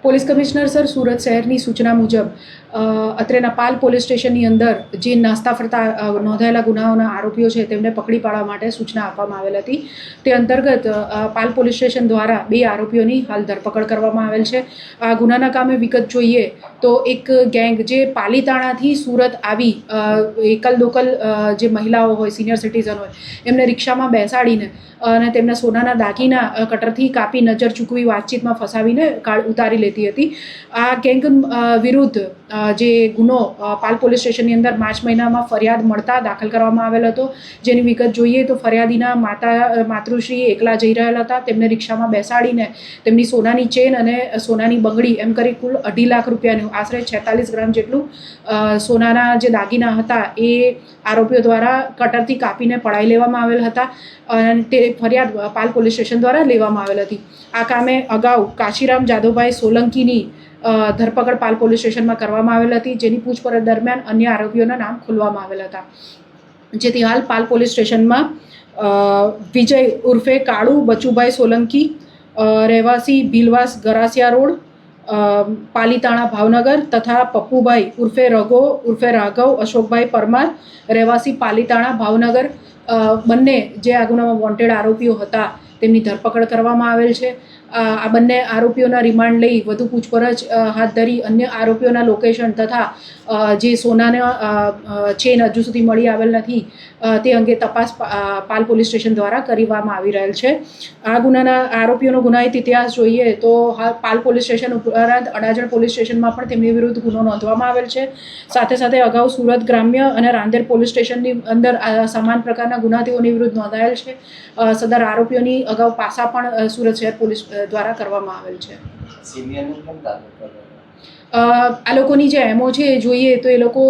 Police commissioner sir, Surat શહેરની સૂચના મુજબ અત્રેના પાલ પોલીસ સ્ટેશનની અંદર જે નાસ્તા ફરતા નોંધાયેલા ગુનાઓના આરોપીઓ છે તેમને પકડી પાડવા માટે સૂચના આપવામાં આવેલ હતી. તે અંતર્ગત પાલ પોલીસ સ્ટેશન દ્વારા 2 આરોપીઓની હાલ ધરપકડ કરવામાં આવેલ છે. આ ગુનાના કામે વિગત જોઈએ તો એક ગેંગ જે પાલીતાણાથી સુરત આવી એકલ લોકલ જે મહિલાઓ હોય, સિનિયર સિટીઝન હોય, એમને રિક્ષામાં બેસાડીને અને તેમના સોનાના દાગીના કટરથી કાપી નજર ચૂકવી વાતચીતમાં ફસાવીને ઉતારી લેતી હતી. આ ગેંગ વિરુદ્ધ જે ગુનો પાલ પોલીસ સ્ટેશનની અંદર માર્ચ મહિનામાં ફરિયાદ મળતા દાખલ કરવામાં આવેલ હતો. જેની વિગત જોઈએ તો ફરિયાદીના માતૃશ્રી એકલા જઈ રહેલા હતા. તેમને રિક્ષામાં બેસાડીને તેમની સોનાની ચેન અને સોનાની બંગડી એમ કરી કુલ 2.5 લાખ રૂપિયાનું આશરે 46 ગ્રામ જેટલું સોનાના જે દાગીના હતા એ આરોપીઓ દ્વારા કટરથી કાપીને પડાવી લેવામાં આવેલ હતા અને તે ફરિયાદ પાલ પોલીસ સ્ટેશન દ્વારા લેવામાં આવેલ હતી. આ કામે અગાઉ કાશીરામ જાદવભાઈ સોલંકીની ધરપકડ પાલ પોલીસ સ્ટેશનમાં કરવામાં આવેલ હતી, જેની પૂછપરછ દરમિયાન અન્ય આરોપીઓના નામ ખોલવામાં આવેલ હતા. જેથી હાલ પાલ પોલીસ સ્ટેશનમાં વિજય ઉર્ફે કાળુ બચુભાઈ સોલંકી, રહેવાસી ભીલવાસ ગરાસિયા રોડ, પાલીતાણા ભાવનગર, તથા પપ્પુભાઈ ઉર્ફે રઘો ઉર્ફે રાઘવ અશોકભાઈ પરમાર, રહેવાસી પાલીતાણા ભાવનગર, બંને જે આ ગુનામાં વોન્ટેડ આરોપીઓ હતા તેમની ધરપકડ કરવામાં આવેલ છે. આ બંને આરોપીઓના રિમાન્ડ લઈ વધુ પૂછપરછ હાથ ધરી અન્ય આરોપીઓના લોકેશન તથા જે સોનાના ચેન હજુ સુધી મળી આવેલ નથી તે અંગે તપાસ પાલ પોલીસ સ્ટેશન દ્વારા કરવામાં આવી રહેલ છે. આ ગુનાના આરોપીઓનો ગુનાહિત ઇતિહાસ જોઈએ તો હાલ પાલ પોલીસ સ્ટેશન ઉપરાંત અડાજણ પોલીસ સ્ટેશનમાં પણ તેમની વિરુદ્ધ ગુનો નોંધવામાં આવેલ છે. સાથે સાથે અગાઉ સુરત ગ્રામ્ય અને રાંદેર પોલીસ સ્ટેશનની અંદર સમાન પ્રકારના ગુના તેઓની વિરુદ્ધ નોંધાયેલ છે. સદર આરોપીઓની અગાઉ પાસા પણ સુરત શહેર પોલીસ દ્વારા કરવામાં આવેલ છે. આ લોકોની જે એમઓ છે એ જોઈએ તો એ લોકો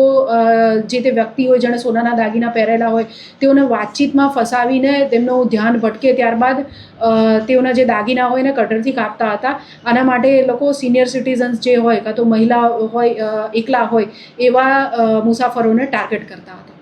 જે તે વ્યક્તિ હોય જેણે સોનાના દાગીના પહેરેલા હોય તેઓને વાતચીતમાં ફસાવીને તેમનું ધ્યાન ભટકે ત્યારબાદ તેઓના જે દાગીના હોય ને કટરથી કાપતા હતા. આના માટે એ લોકો સિનિયર સિટીઝન્સ જે હોય કાં તો મહિલા હોય એકલા હોય એવા મુસાફરોને ટાર્ગેટ કરતા હતા.